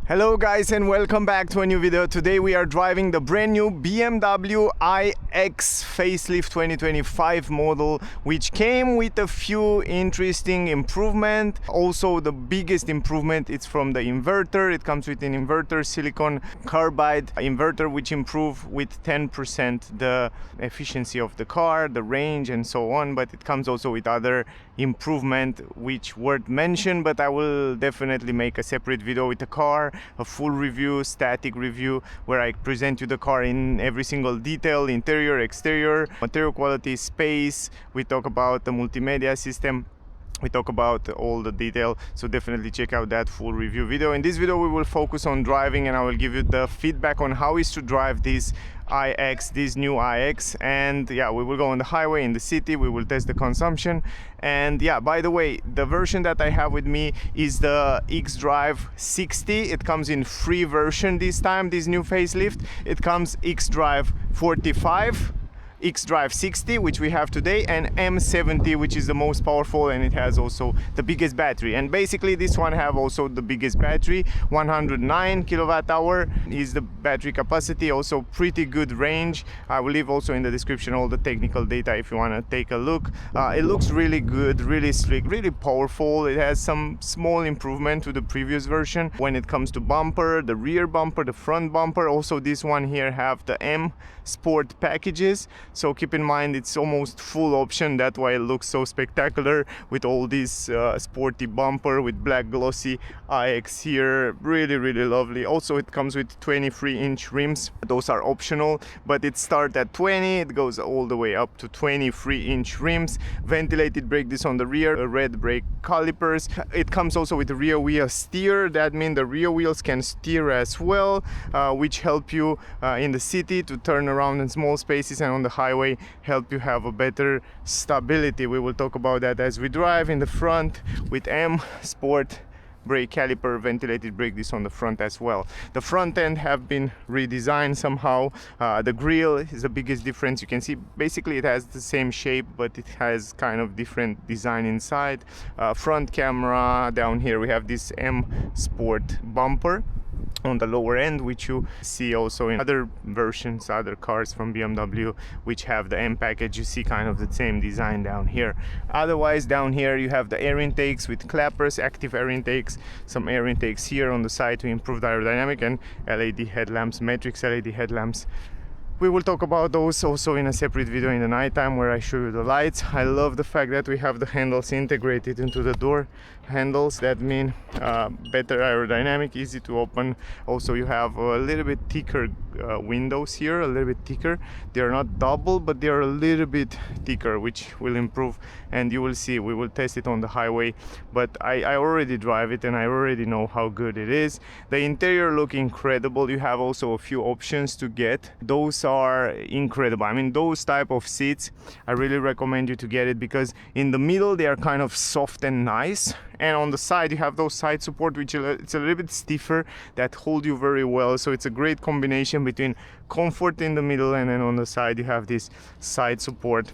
Hello guys and welcome back to a new video. Today we are driving the brand new BMW iX Facelift 2025 model, which came with a few interesting improvements. Also the biggest improvement is from the inverter. It comes with an inverter, silicon carbide inverter, which improve with 10% the efficiency of the car, the range and so on. But it comes also with other improvement which worth mention, but I will definitely make a separate video with the car, a full review, static review, where I present you the car in every single detail, interior, exterior, material quality, space. We talk about the multimedia system, we talk about all the detail, so definitely check out that full review video. In this video we will focus on driving and I will give you the feedback on how is to drive this new iX. And yeah, we will go on the highway, in the city, we will test the consumption. And yeah, by the way, the version that I have with me is the xDrive 60. It comes in free version this time, this new facelift. It comes xDrive 45, xDrive 60, which we have today, and M70, which is the most powerful, and it has also the biggest battery. And basically this one have also the biggest battery, 109 kilowatt hour is the battery capacity. Also pretty good range. I will leave also in the description all the technical data if you want to take a look. It looks really good, really slick, really powerful. It has some small improvement to the previous version when it comes to bumper, the rear bumper, the front bumper. Also this one here have the M Sport packages, so keep in mind it's almost full option. That's why it looks so spectacular with all this sporty bumper with black glossy iX here. Really lovely. Also it comes with 23-inch rims. Those are optional, but it starts at 20, it goes all the way up to 23-inch rims. Ventilated brake disc on the rear, red brake calipers. It comes also with the rear wheel steer. That means the rear wheels can steer as well, which help you in the city to turn around in small spaces, and on the highway help you have a better stability. We will talk about that as we drive. In the front with M Sport brake caliper, ventilated brake disc on the front as well. The front end have been redesigned somehow. The grille is the biggest difference. You can see basically it has the same shape, but it has kind of different design inside. Front camera. Down here we have this M Sport bumper on the lower end, which you see also in other versions, other cars from BMW which have the M package. You see kind of the same design down here. Otherwise down here you have the air intakes with clappers, active air intakes, some air intakes here on the side to improve the aerodynamic, and LED headlamps, matrix LED headlamps. We will talk about those also in a separate video in the nighttime where I show you the lights. I love the fact that we have the handles integrated into the door handles. That means better aerodynamic, easy to open. Also you have a little bit thicker windows here, a little bit thicker. They are not double, but they are a little bit thicker, which will improve, and you will see. We will test it on the highway, but I already drive it and I already know how good it is. The interior look incredible. You have also a few options to get. Those are incredible. I mean, those type of seats, I really recommend you to get it, because in the middle they are kind of soft and nice, and on the side you have those side support, which it's a little bit stiffer, that hold you very well. So it's a great combination between comfort in the middle, and then on the side you have this side support.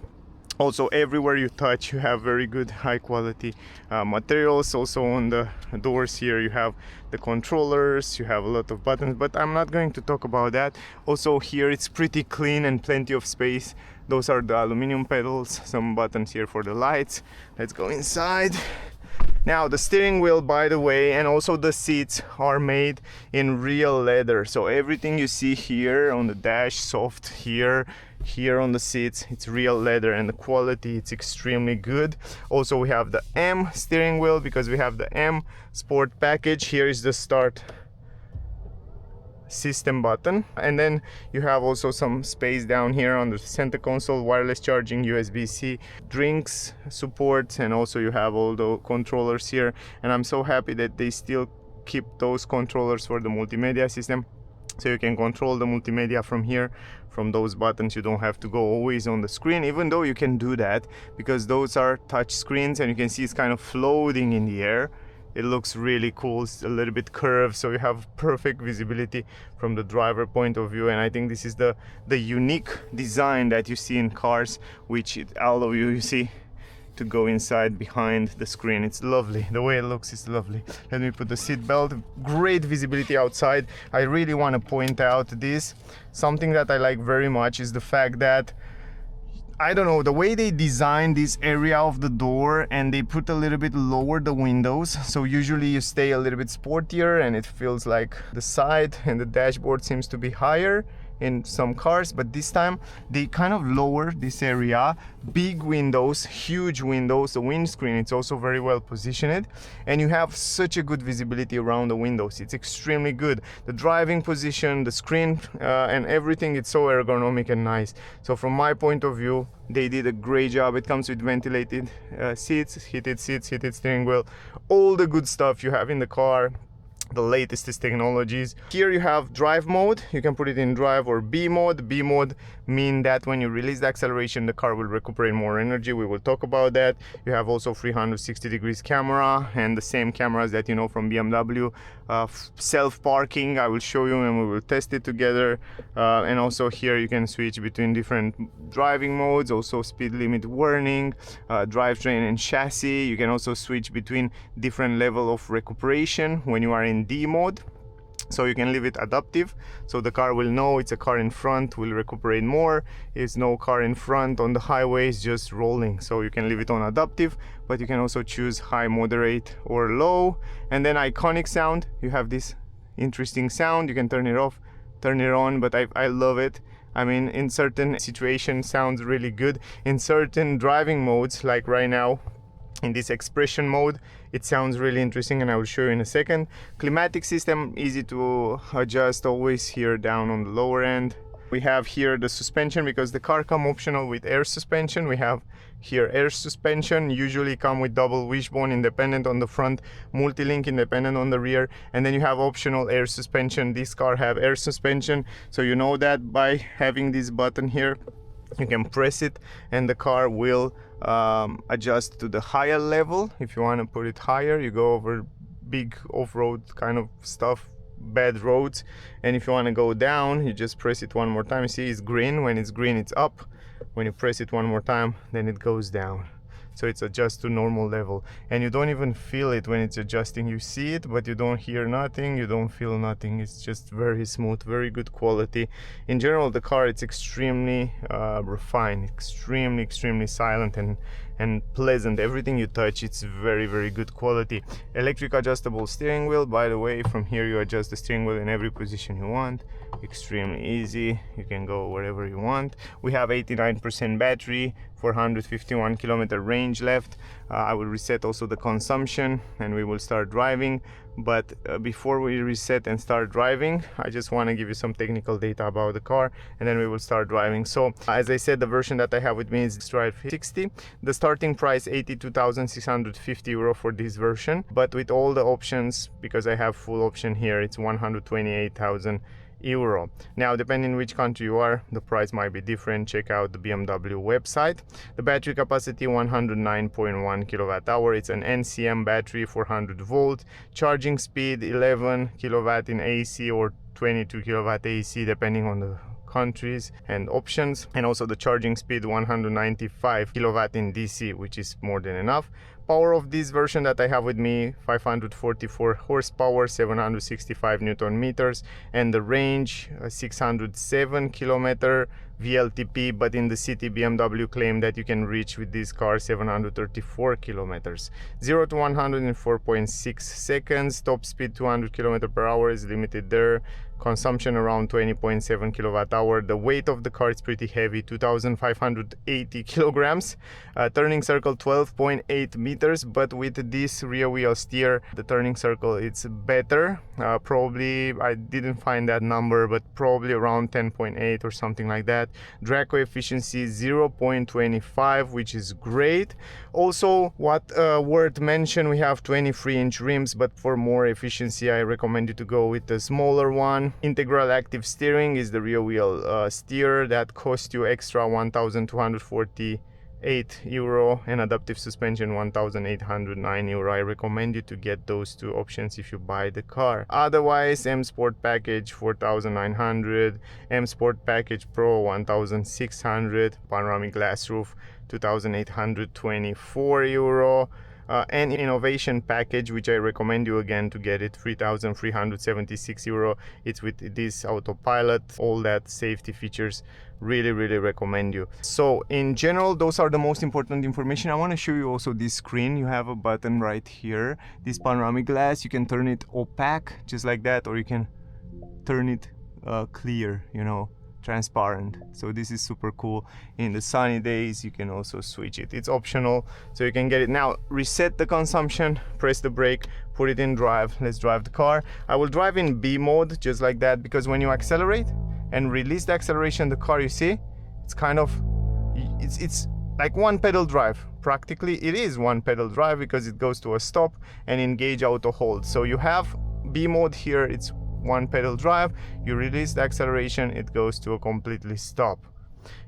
Also everywhere you touch you have very good high quality materials. Also on the doors here you have the controllers, you have a lot of buttons, but I'm not going to talk about that. Also here it's pretty clean and plenty of space. Those are the aluminum pedals, some buttons here for the lights. Let's go inside. Now the steering wheel, by the way, and also the seats are made in real leather. So everything you see here on the dash, soft here on the seats, it's real leather, and the quality, it's extremely good. Also we have the M steering wheel because we have the M Sport package. Here is the start system button, and then you have also some space down here on the center console, wireless charging, USB-C, drinks support, and also you have all the controllers here. And I'm so happy that they still keep those controllers for the multimedia system, so you can control the multimedia from here, from those buttons. You don't have to go always on the screen, even though you can do that because those are touch screens, and you can see it's kind of floating in the air. It looks really cool. It's a little bit curved, so you have perfect visibility from the driver point of view. And I think this is the unique design that you see in cars, which it allow you see to go inside behind the screen. It's lovely. The way it looks is lovely. Let me put the seat belt. Great visibility outside. I really want to point out this. Something that I like very much is the fact that, I don't know, the way they designed this area of the door, and they put a little bit lower the windows. So usually you stay a little bit sportier and it feels like the side and the dashboard seems to be higher in some cars, but this time they kind of lower this area. Big windows, huge windows. The windscreen, it's also very well positioned, and you have such a good visibility around the windows. It's extremely good. The driving position, the screen, and everything, it's so ergonomic and nice. So from my point of view, they did a great job. It comes with ventilated seats, heated steering wheel, all the good stuff you have in the car. The latest technologies. Here you have drive mode. You can put it in drive or B mode. B mode mean that when you release the acceleration, the car will recuperate more energy. We will talk about that. You have also 360 degrees camera and the same cameras that you know from BMW. Self parking, I will show you and we will test it together. And also here you can switch between different driving modes, also speed limit warning, drivetrain and chassis. You can also switch between different level of recuperation when you are in D mode. So you can leave it adaptive, so the car will know it's a car in front, will recuperate more. It's no car in front on the highway, it's just rolling. So you can leave it on adaptive, but you can also choose high, moderate or low. And then iconic sound, you have this interesting sound. You can turn it off, turn it on, but I love it. I mean, in certain situations sounds really good. In certain driving modes, like right now in this expression mode, it sounds really interesting, and I will show you in a second. Climatic system, easy to adjust, always here down on the lower end. We have here the suspension, because the car come optional with air suspension. We have here air suspension, usually come with double wishbone independent on the front, multi-link independent on the rear, and then you have optional air suspension. This car have air suspension, so you know that by having this button here, you can press it and the car will adjust to the higher level. If you want to put it higher, you go over big off-road kind of stuff, bad roads, and if you want to go down, you just press it one more time. You see it's green. When it's green, it's up. When you press it one more time, then it goes down. So it's adjust to normal level, and you don't even feel it when it's adjusting. You see it, but you don't hear nothing, you don't feel nothing. It's just very smooth, very good quality. In general, the car, it's extremely refined, extremely silent and pleasant. Everything you touch, it's very good quality. Electric adjustable steering wheel, by the way. From here you adjust the steering wheel in every position you want. Extremely easy, you can go wherever you want. We have 89% battery, 451 kilometer range left. I will reset also the consumption and we will start driving. But before we reset and start driving, I just want to give you some technical data about the car, and then we will start driving. So as I said, the version that I have with me is Drive 60. The starting price 82,650 euro for this version, but with all the options, because I have full option here, it's 128,000 euro. Now, depending which country you are, the price might be different. Check out the BMW website. The battery capacity 109.1 kilowatt hour. It's an NCM battery, 400 volt. Charging speed 11 kilowatt in AC or 22 kilowatt AC, depending on the countries and options. And also the charging speed 195 kilowatt in DC, which is more than enough. Power of this version that I have with me, 544 horsepower, 765 Newton meters, and the range 607 kilometer VLTP, but in the city BMW claim that you can reach with this car 734 kilometers. 0 to 100 in 4.6 seconds. Top speed 200 kilometer per hour is limited there. Consumption around 20.7 kilowatt hour. The weight of the car is pretty heavy, 2,580 kilograms. Turning circle 12.8 meters, but with this rear wheel steer, the turning circle it's better. Probably, I didn't find that number, but probably around 10.8 or something like that. Drag coefficiency 0.25, which is great. Also, what worth mention, we have 23-inch rims, but for more efficiency, I recommend you to go with the smaller one. Integral active steering is the rear wheel steer that cost you extra 1,248 €8 and adaptive suspension €1,809. I recommend you to get those two options if you buy the car. Otherwise, M Sport package 4,900, M Sport package Pro 1,600, panoramic glass roof €2,824. And innovation package, which I recommend you again to get it, €3,376. It's with this autopilot, all that safety features. Really recommend you. So in general, those are the most important information. I want to show you also this screen. You have a button right here, this panoramic glass. You can turn it opaque just like that, or you can turn it clear, you know, transparent. So this is super cool. In the sunny days you can also switch it. It's optional, so you can get it. Now reset the consumption, press the brake, put it in drive. Let's drive the car. I will drive in B mode just like that, because when you accelerate and release the acceleration, the car, you see, it's kind of, it's like one pedal drive. Practically it is one pedal drive, because it goes to a stop and engage auto hold. So you have B mode here, it's one pedal drive. You release the acceleration, it goes to a completely stop.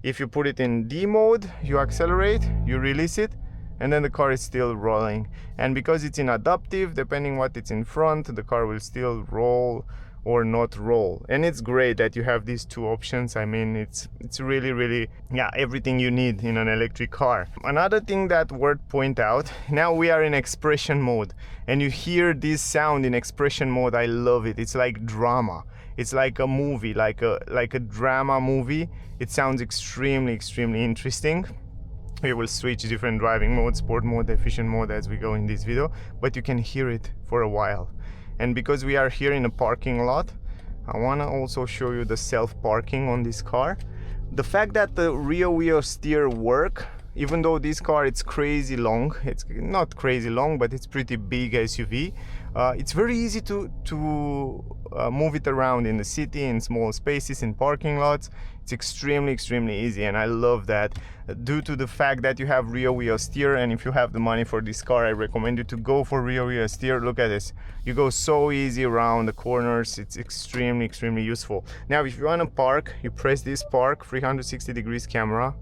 If you put it in D mode, you accelerate, you release it, and then the car is still rolling. And because it's in adaptive, depending what it's in front, the car will still roll or not roll. And it's great that you have these two options. I mean, it's really, yeah, everything you need in an electric car. Another thing that worth point out, now we are in expression mode, and you hear this sound in expression mode. I love it. It's like drama. It's like a movie, like a drama movie. It sounds extremely interesting. We will switch different driving modes, sport mode, efficient mode, as we go in this video, but you can hear it for a while. And because we are here in a parking lot, I want to also show you the self-parking on this car. The fact that the rear wheel steer work, even though this car it's crazy long, it's not crazy long, but it's pretty big SUV. It's very easy to move it around in the city, in small spaces, in parking lots. It's extremely easy, and I love that, due to the fact that you have rear wheel steer. And if you have the money for this car, I recommend you to go for rear wheel steer. Look at this, you go so easy around the corners. It's extremely useful. Now if you want to park, you press this park 360 degrees camera.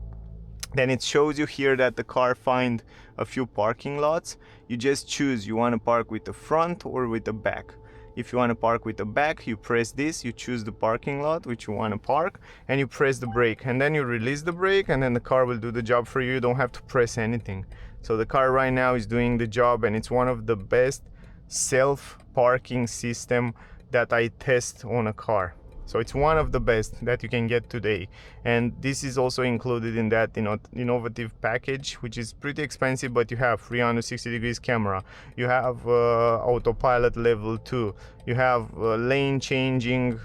Then it shows you here that the car find a few parking lots. You just choose, you want to park with the front or with the back. If you want to park with the back, you press this, you choose the parking lot which you want to park, and you press the brake, and then you release the brake, and then the car will do the job for you. You don't have to press anything. So the car right now is doing the job, and it's one of the best self-parking system that I test on a car. So it's one of the best that you can get today, and this is also included in that innovative package, which is pretty expensive. But you have 360 degrees camera, you have autopilot level 2, you have lane changing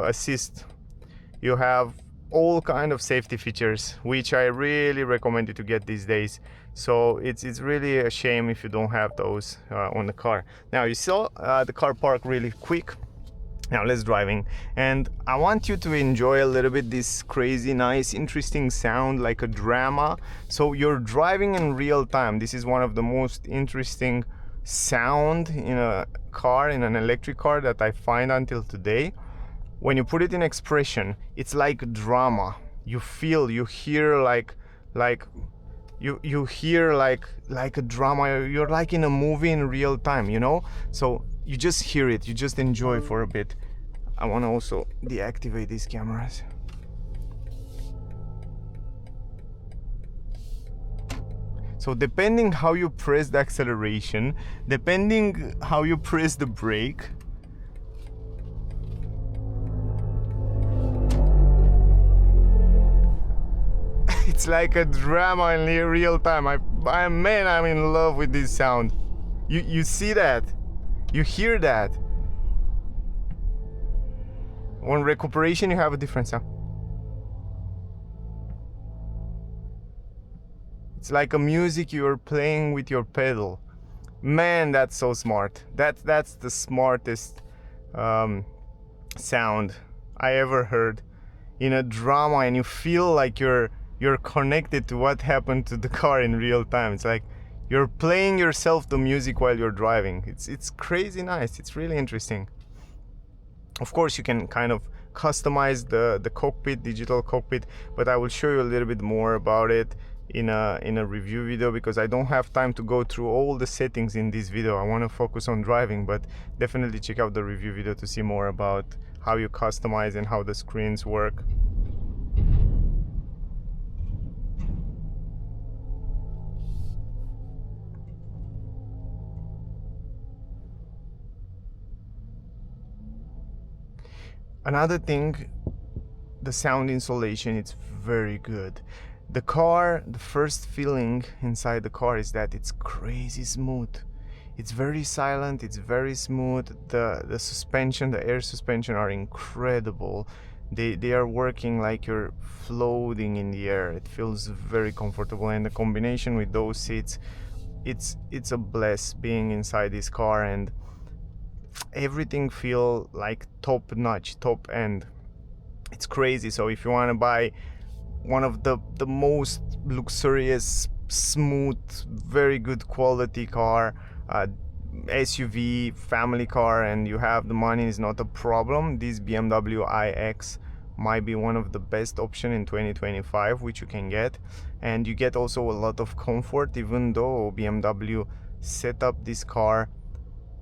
assist, you have all kind of safety features, which I really recommend you to get these days. So it's really a shame if you don't have those on the car. Now you saw the car park really quick. Now let's driving, and I want you to enjoy a little bit this crazy nice interesting sound, like a drama. So you're driving in real time. This is one of the most interesting sound in a car, in an electric car, that I find until today. When you put it in expression, it's like drama. You feel, you hear like you hear like a drama. You're like in a movie in real time, you know. So you just hear it, you just enjoy for a bit. I want to also deactivate these cameras. So depending how you press the acceleration, depending how you press the brake, it's like a drama in real time. I'm in love with this sound. You see that? You hear that? On recuperation, you have a different sound. It's like a music you're playing with your pedal. Man, that's so smart. That's the smartest sound I ever heard in a drama, and you feel like you're connected to what happened to the car in real time. It's like you're playing yourself the music while you're driving. It's crazy nice. It's really interesting. Of course, you can kind of customize the cockpit, digital cockpit, but I will show you a little bit more about it in a review video, because I don't have time to go through all the settings in this video. I want to focus on driving, but definitely check out the review video to see more about how you customize and how the screens work. Another thing, the sound insulation, it's very good. The car, the first feeling inside the car is that it's crazy smooth. It's very silent, it's very smooth. The suspension, the air suspension are incredible. They are working like you're floating in the air. It feels very comfortable, and the combination with those seats, it's a bless being inside this car, and everything feel like top notch, top end. It's crazy. So if you want to buy one of the most luxurious, smooth, very good quality car, SUV, family car, and you have the money, is not a problem, this BMW iX might be one of the best option in 2025 which you can get. And you get also a lot of comfort, even though BMW set up this car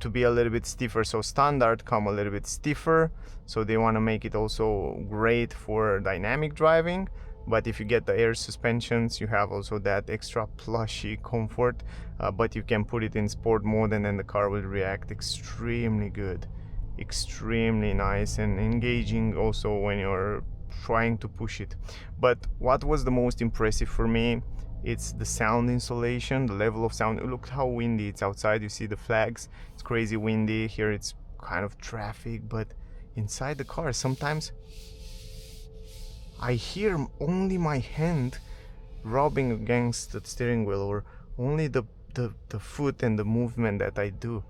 to be a little bit stiffer. So standard come a little bit stiffer, so they want to make it also great for dynamic driving. But if you get the air suspensions, you have also that extra plushy comfort, but you can put it in sport mode, and then the car will react extremely good, extremely nice and engaging also when you're trying to push it. But what was the most impressive for me, it's the sound insulation, the level of sound. Look how windy it's outside. You see the flags, it's crazy windy. Here it's kind of traffic, but inside the car sometimes I hear only my hand rubbing against the steering wheel, or only the foot and the movement that I do.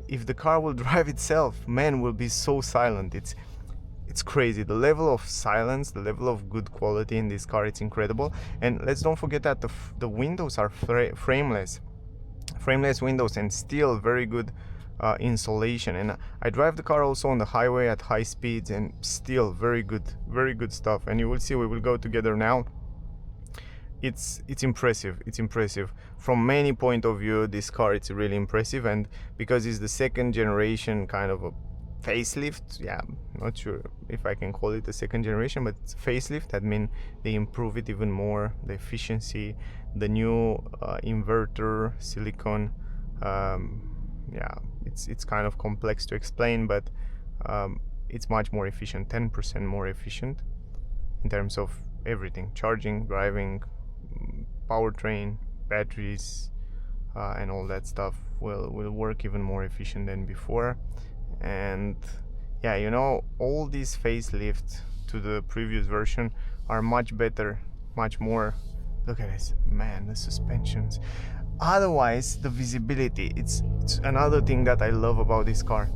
If the car will drive itself, man, will be so silent. It's crazy. The level of silence, the level of good quality in this car, it's incredible. And let's don't forget that the windows are frameless windows, and still very good insulation. And I drive the car also on the highway at high speeds, and still very good stuff. And you will see, we will go together now. It's impressive. It's impressive from many point of view. This car, it's really impressive, and because it's the second generation kind of a facelift, yeah, not sure if I can call it a second generation, but it's facelift. That means they improve it even more, the efficiency, the new inverter silicone. Yeah, it's kind of complex to explain, but it's much more efficient, 10% more efficient in terms of everything: charging, driving, powertrain, batteries, and all that stuff will work even more efficient than before. And yeah, you know, all these facelifts to the previous version are much better, much more. Look at this, man, the suspensions. Otherwise, the visibility, it's another thing that I love about this car.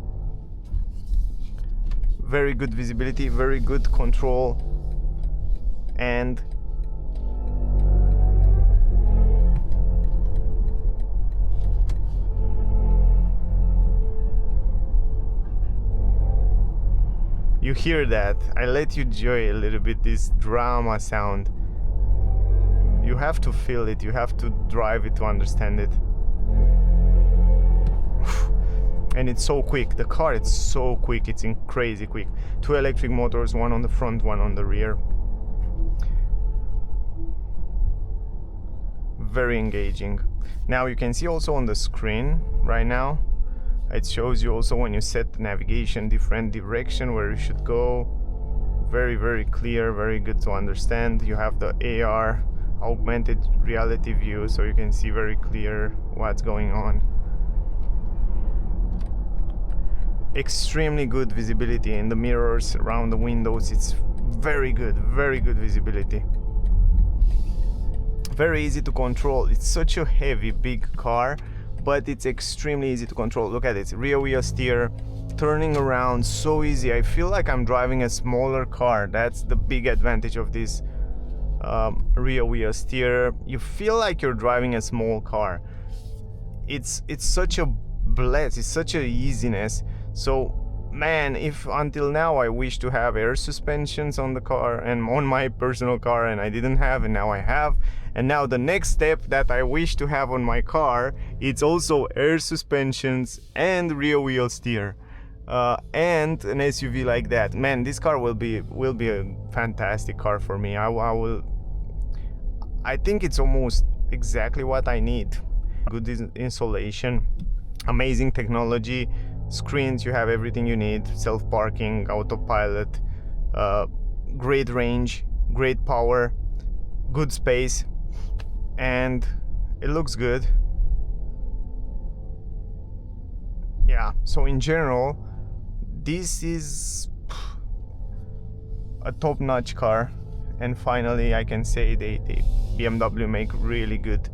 Very good visibility, very good control, and you hear that. I let you enjoy a little bit this drama sound. You have to feel it, you have to drive it to understand it. And it's so quick. The car, it's so quick, it's crazy quick. 2 electric motors, one on the front, one on the rear. Very engaging. Now you can see also on the screen right now, it shows you also when you set the navigation, different direction where you should go. Very clear, very good to understand. You have the AR, augmented reality view, so you can see very clear what's going on. Extremely good visibility in the mirrors around the windows. It's very good visibility. Very easy to control. It's such a heavy, big car, but it's extremely easy to control. Look at it, rear wheel steer, turning around so easy. I feel like I'm driving a smaller car. That's the big advantage of this rear wheel steer. You feel like you're driving a small car. It's such a bless, it's such a easiness. So man, if until now I wish to have air suspensions on the car and on my personal car, and I didn't have, and now I have. And now the next step that I wish to have on my car, it's also air suspensions and rear wheel steer, and an SUV like that. Man, this car will be a fantastic car for me. I think it's almost exactly what I need. Good insulation, amazing technology, screens, you have everything you need, self-parking, autopilot, great range, great power, good space, and it looks good. Yeah, so in general, this is a top-notch car. And finally, I can say they BMW make really good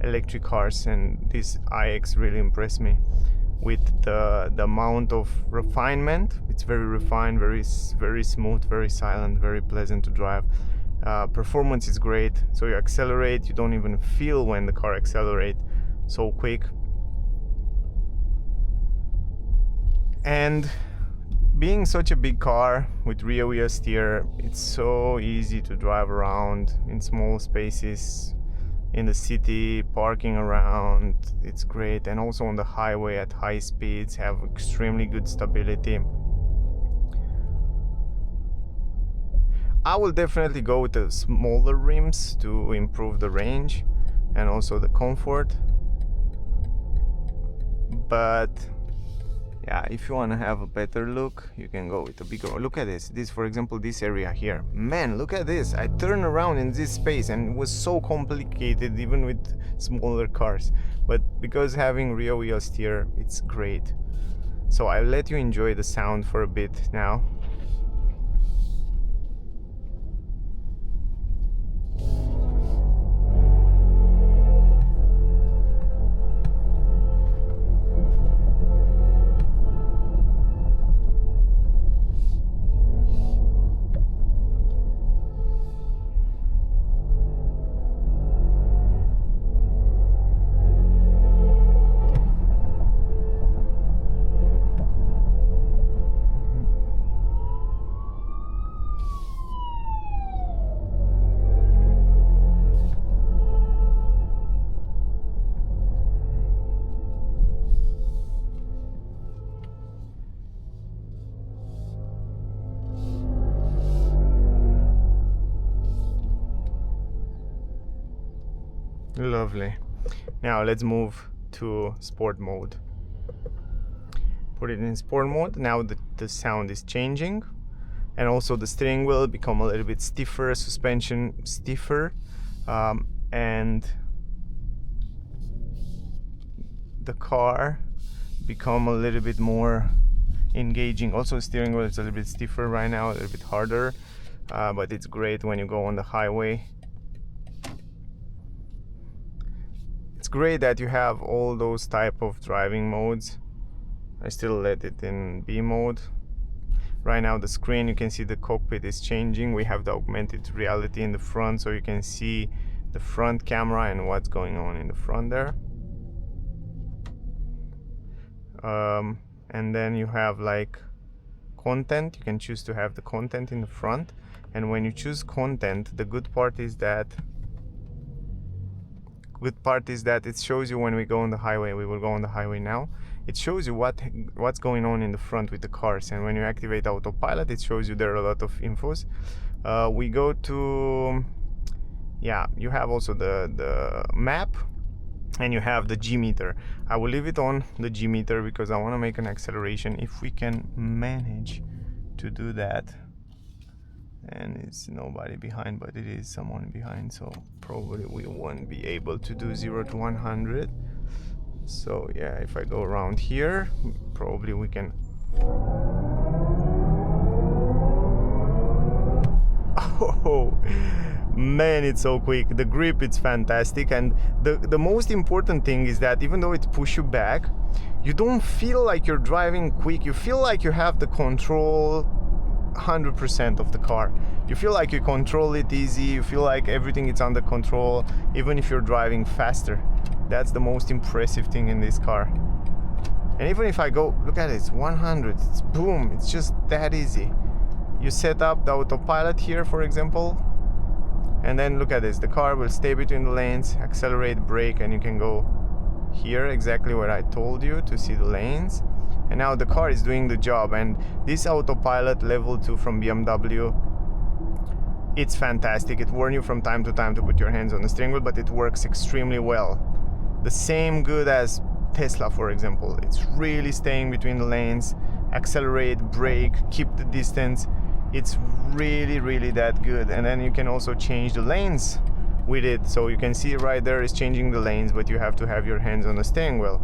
electric cars, and this iX really impressed me with the amount of refinement. It's very refined, very smooth, very silent, very pleasant to drive. Performance is great, so you accelerate, you don't even feel when the car accelerates so quick. And being such a big car with rear wheel steer, it's so easy to drive around in small spaces in the city, parking around. It's great. And also on the highway at high speeds, have extremely good stability. I will definitely go with the smaller rims to improve the range and also the comfort. But yeah, if you want to have a better look, you can go with a bigger one. Look at this. This, for example, this area here. Man, look at this. I turned around in this space and it was so complicated even with smaller cars. But because having rear wheel steer, it's great. So I'll let you enjoy the sound for a bit now. Lovely. Now let's move to sport mode. Put it in sport mode. Now the sound is changing, and also the steering wheel become a little bit stiffer, suspension stiffer, and the car become a little bit more engaging. Also steering wheel is a little bit stiffer right now, a little bit harder, but it's great when you go on the highway. It's great that you have all those type of driving modes. I still let it in B mode. Right now the screen, you can see the cockpit is changing. We have the augmented reality in the front, so you can see the front camera and what's going on in the front there. And then you have like content. You can choose to have the content in the front, and when you choose content, the good part is that it shows you when we go on the highway. We will go on the highway now. It shows you what's going on in the front with the cars, and when you activate autopilot, it shows you there are a lot of infos. We go to, yeah, you have also the map, and you have the G meter. I will leave it on the G meter because I want to make an acceleration if we can manage to do that. And it's nobody behind, but it is someone behind, so probably we won't be able to do 0 to 100. So yeah, if I go around here, probably we can. Oh man, it's so quick. The grip, it's fantastic. And the most important thing is that even though it pushes you back, you don't feel like you're driving quick. You feel like you have the control 100% of the car. You feel like you control it easy. You feel like everything is under control, even if you're driving faster. That's the most impressive thing in this car. And even if I go, look at it, it's 100, it's boom, it's just that easy. You set up the autopilot here, for example, and then look at this, the car will stay between the lanes, accelerate, brake, and you can go here exactly where I told you to see the lanes. And now the car is doing the job. And this autopilot level 2 from BMW, it's fantastic. It warns you from time to time to put your hands on the steering wheel, but it works extremely well. The same good as Tesla, for example. It's really staying between the lanes, accelerate, brake, keep the distance. It's really, really that good. And then you can also change the lanes with it. So you can see right there is changing the lanes, but you have to have your hands on the steering wheel.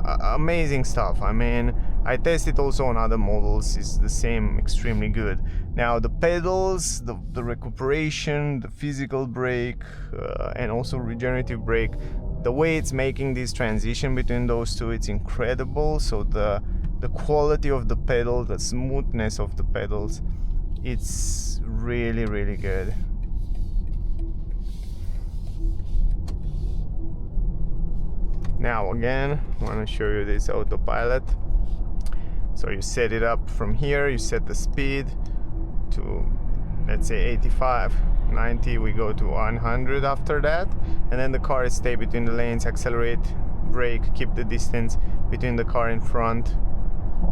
Amazing stuff. I mean, I tested also on other models, it's the same, extremely good. Now the pedals, the recuperation, the physical brake, and also regenerative brake, the way it's making this transition between those two, it's incredible. So the quality of the pedal, the smoothness of the pedals, it's really, really good. Now again, I want to show you this autopilot. So you set it up from here, you set the speed to, let's say, 85, 90, we go to 100 after that, and then the car is stay between the lanes, accelerate, brake, keep the distance between the car in front.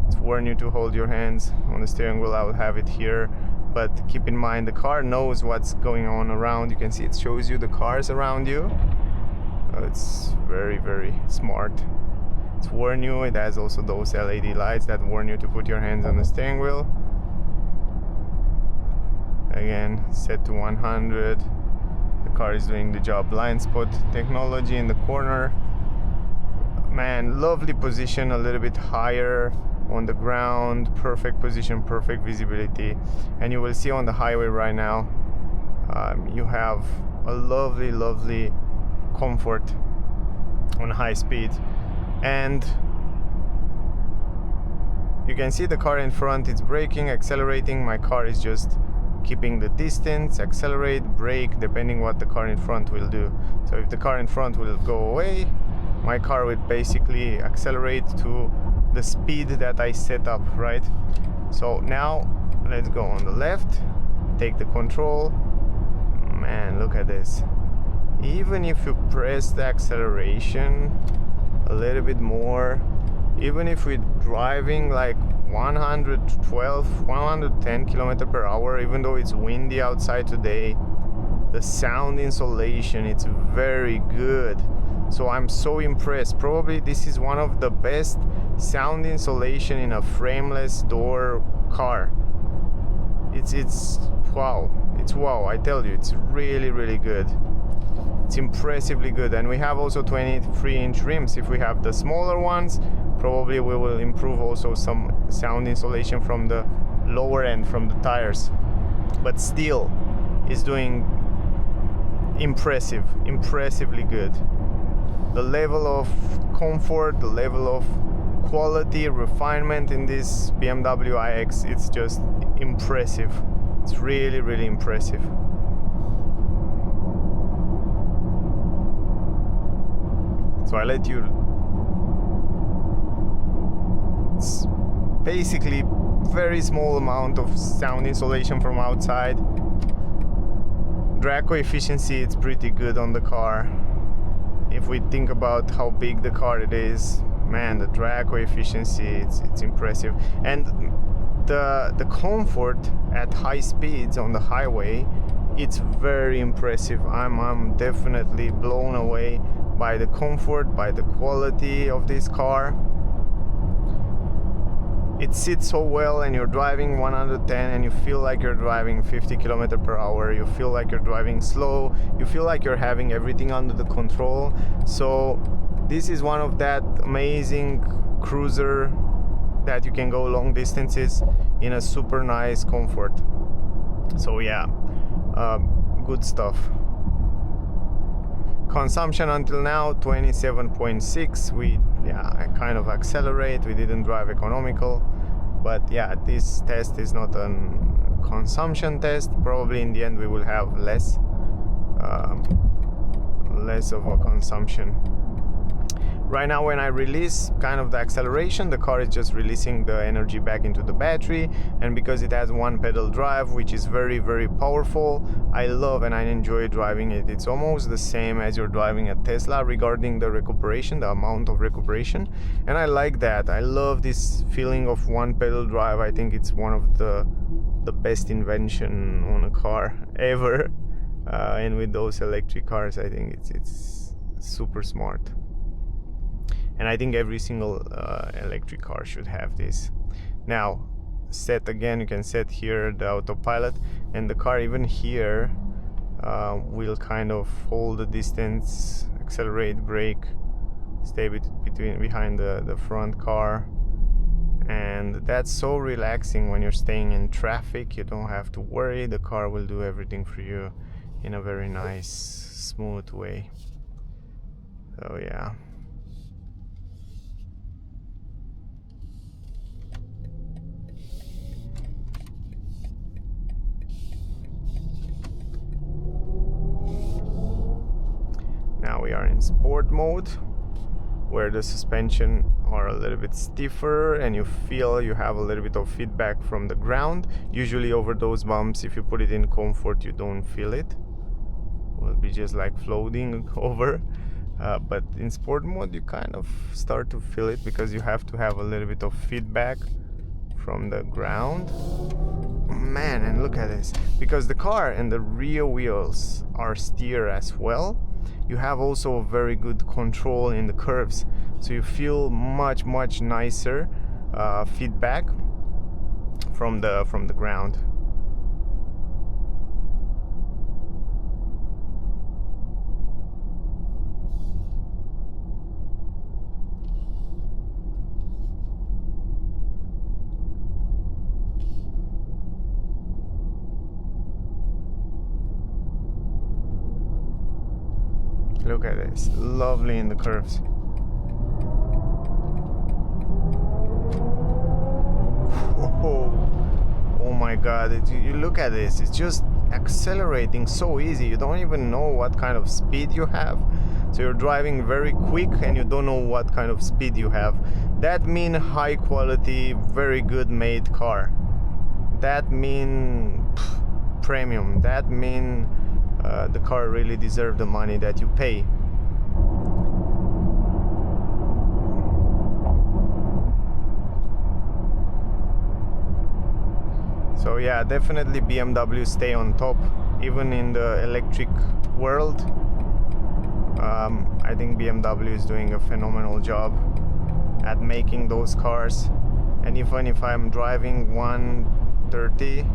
It's warn you to hold your hands on the steering wheel. I will have it here, but keep in mind the car knows what's going on around. You can see it shows you the cars around you. It's very, very smart. It's warn you. It has also those LED lights that warn you to put your hands on the steering wheel. Again, set to 100. The car is doing the job. Blind spot technology in the corner. Man, lovely position, a little bit higher on the ground. Perfect position, perfect visibility. And you will see on the highway right now, you have a lovely, lovely comfort on high speed. And you can see the car in front, it's braking, accelerating. My car is just keeping the distance, accelerate, brake, depending what the car in front will do. So if the car in front will go away, my car will basically accelerate to the speed that I set up, right? So now let's go on the left, take the control. Man, look at this. Even if you press the acceleration a little bit more, even if we're driving like 112, 110 km per hour, even though it's windy outside today, the sound insulation, it's very good. So I'm so impressed. Probably this is one of the best sound insulation in a frameless door car. It's wow. It's wow, I tell you, it's really, really good. It's impressively good. And we have also 23-inch rims. If we have the smaller ones, probably we will improve also some sound insulation from the lower end, from the tires. But still, it's doing impressively good. The level of comfort, the level of quality, refinement in this BMW iX, it's just impressive. It's really, really impressive. So I let you. It's basically very small amount of sound insulation from outside. Drag coefficiency, it's pretty good on the car. If we think about how big the car it is, man, the drag coefficiency, it's impressive. And the comfort at high speeds on the highway, it's very impressive. I'm definitely blown away by the comfort, by the quality of this car. It sits so well, and you're driving 110 and you feel like you're driving 50 km per hour. You feel like you're driving slow. You feel like you're having everything under the control. So this is one of that amazing cruiser that you can go long distances in a super nice comfort. So yeah, good stuff. Consumption until now 27.6. We kind of accelerate. We didn't drive economical, but yeah, this test is not a consumption test. Probably in the end we will have less of a consumption. Right now when I release kind of the acceleration, the car is just releasing the energy back into the battery, and because it has one pedal drive, which is very, very powerful, I love and I enjoy driving it. It's almost the same as you're driving a Tesla regarding the recuperation, the amount of recuperation, and I like that. I love this feeling of one pedal drive. I think it's one of the best invention on a car ever, and with those electric cars, I think it's super smart. And I think every single electric car should have this. Now, set again, you can set here the autopilot, and the car even here will kind of hold the distance, accelerate, brake, stay behind the front car. And that's so relaxing when you're staying in traffic. You don't have to worry, the car will do everything for you in a very nice, smooth way. So yeah. Now we are in sport mode, where the suspension are a little bit stiffer and you feel you have a little bit of feedback from the ground. Usually over those bumps, if you put it in comfort, you don't feel it. It will be just like floating over. But in sport mode, you kind of start to feel it because you have to have a little bit of feedback from the ground. Man, and look at this. Because the car and the rear wheels are steer as well, you have also a very good control in the curves, so you feel much nicer feedback from the ground. Look at this, lovely in the curves. Oh my god, you look at this, it's just accelerating so easy. You don't even know what kind of speed you have. So you're driving very quick and you don't know what kind of speed you have. That mean high quality, very good made car. That mean premium. That mean the car really deserves the money that you pay. So yeah, definitely BMW stay on top, even in the electric world. I think BMW is doing a phenomenal job at making those cars. And even if I'm driving 130,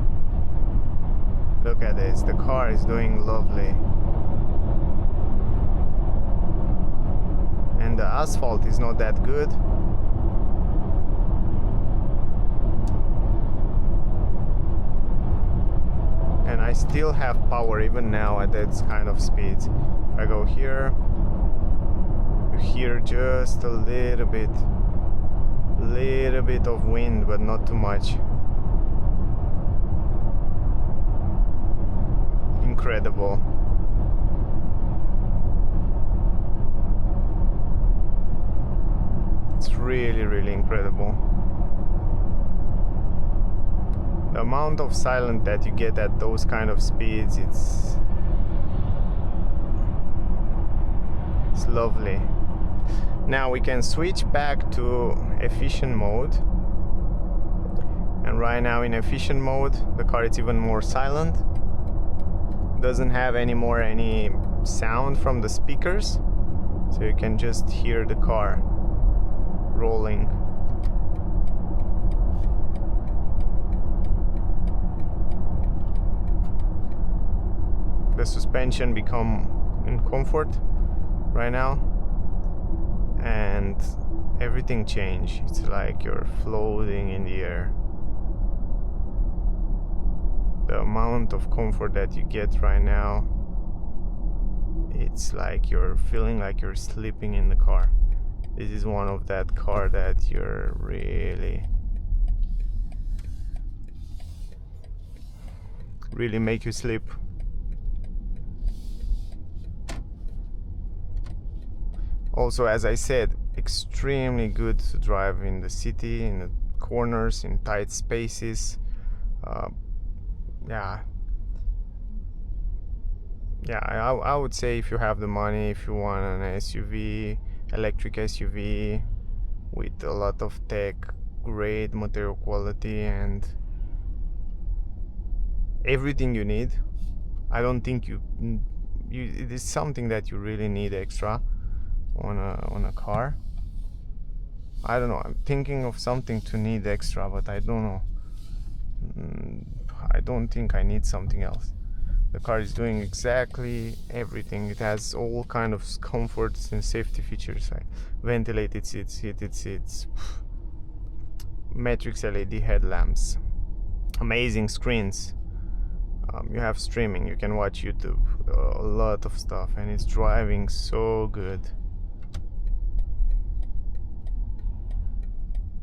look at this, the car is doing lovely. And the asphalt is not that good. And I still have power even now at that kind of speeds. If I go here, you hear just a little bit of wind, but not too much. Incredible. It's really incredible. The amount of silence that you get at those kind of speeds, it's lovely. Now we can switch back to efficient mode, and right now in efficient mode the car is even more silent, doesn't have any sound from the speakers, so you can just hear the car rolling. The suspension become in comfort right now, and everything changed. It's like you're floating in the air. The amount of comfort that you get right now, it's like you're feeling like you're sleeping in the car. This is one of that car that you're really make you sleep. Also, as I said, extremely good to drive in the city, in the corners, in tight spaces. Yeah, I would say if you have the money, if you want an SUV, electric SUV with a lot of tech, great material quality, and everything you need, I don't think it is something that you really need extra on a car. I don't know, I'm thinking of something to need extra, but I don't know. I don't think I need something else. The car is doing exactly everything. It has all kind of comforts and safety features, like ventilated seats, heated seats, matrix LED headlamps, amazing screens. You have streaming, you can watch YouTube, a lot of stuff, and it's driving so good.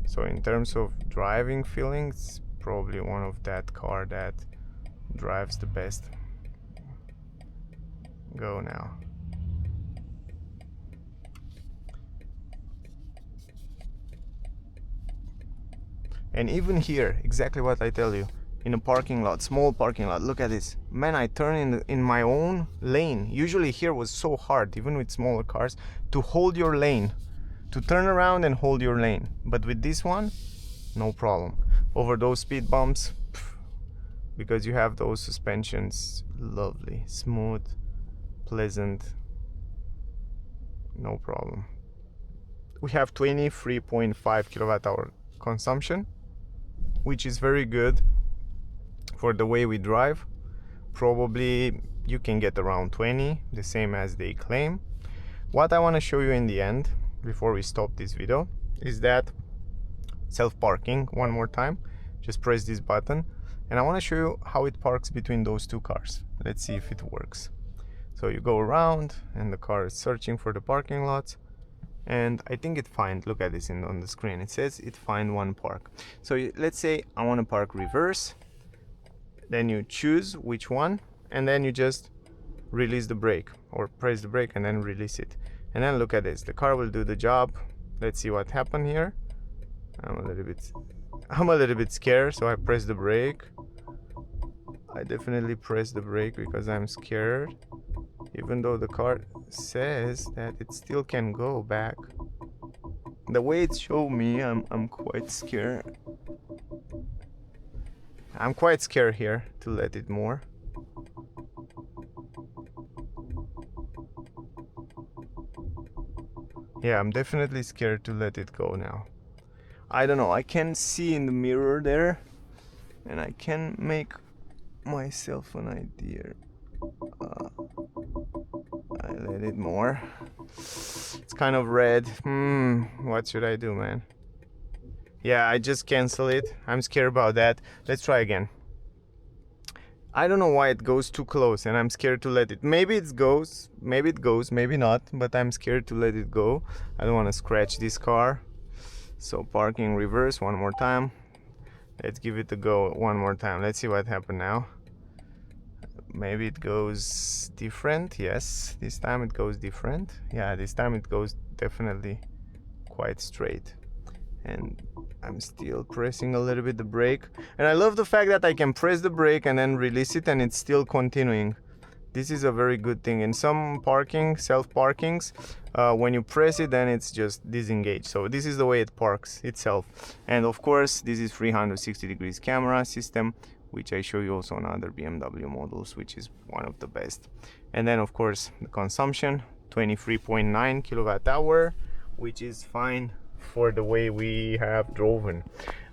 So in terms of driving feelings, probably one of that car that drives the best. Go now. And even here, exactly what I tell you, in a parking lot, small parking lot, look at this. Man, I turn in my own lane. Usually here was so hard, even with smaller cars, to hold your lane, to turn around and hold your lane. But with this one, no problem. Over those speed bumps, because you have those suspensions, lovely, smooth, pleasant, no problem. We have 23.5 kilowatt hour consumption, which is very good for the way we drive. Probably you can get around 20, the same as they claim. What I want to show you in the end, before we stop this video, is that self-parking. One more time, just press this button, and I want to show you how it parks between those two cars. Let's see if it works. So you go around and the car is searching for the parking lots, and I think it finds, look at this on the screen, it says it find one park. So let's say I want to park reverse, then you choose which one, and then you just release the brake, or press the brake and then release it, and then look at this, the car will do the job. Let's see what happened here. I'm a little bit scared, so I press the brake. I definitely press the brake because I'm scared, even though the car says that it still can go back. The way it showed me, I'm quite scared. I'm quite scared here to let it more. Yeah, I'm definitely scared to let it go now. I don't know, I can see in the mirror there, and I can make myself an idea. I let it more. It's kind of red. What should I do, man? Yeah, I just cancel it. I'm scared about that. Let's try again. I don't know why it goes too close, and I'm scared to let it. Maybe it goes, maybe not, but I'm scared to let it go. I don't want to scratch this car. So parking reverse one more time. Let's give it a go one more time. Let's see what happened now. Maybe it goes different. Yes, this time it goes different. Yeah, this time it goes definitely quite straight. And I'm still pressing a little bit the brake. And I love the fact that I can press the brake and then release it and it's still continuing. This is a very good thing. In some parking, self-parkings, when you press it, then it's just disengaged. So this is the way it parks itself. And of course, this is 360 degrees camera system, which I show you also on other BMW models, which is one of the best. And then of course, the consumption, 23.9 kilowatt hour, which is fine for the way we have driven.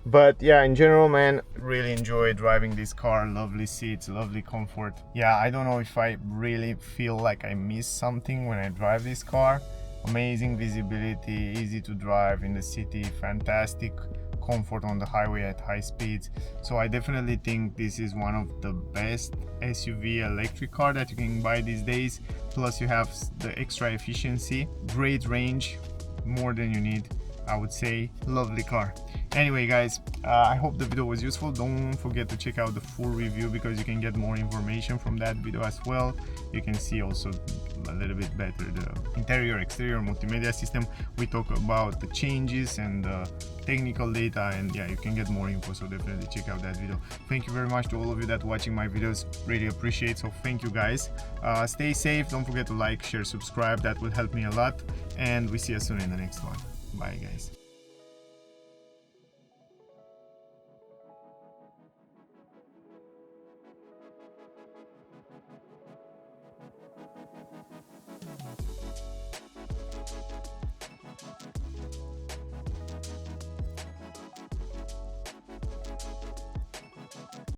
But yeah, in general, man, really enjoy driving this car. Lovely seats, lovely comfort. Yeah, I don't know if I really feel like I miss something when I drive this car. Amazing visibility, easy to drive in the city, fantastic comfort on the highway at high speeds. So I definitely think this is one of the best SUV electric car that you can buy these days. Plus you have the extra efficiency, great range, more than you need, I would say. Lovely car. Anyway guys, I hope the video was useful. Don't forget to check out the full review because you can get more information from that video as well. You can see also a little bit better the interior, exterior, multimedia system. We talk about the changes and technical data, and yeah, you can get more info, so definitely check out that video. Thank you very much to all of you that watching my videos, really appreciate. So thank you guys. Stay safe, don't forget to like, share, subscribe, that will help me a lot, and we see you soon in the next one. Bye guys.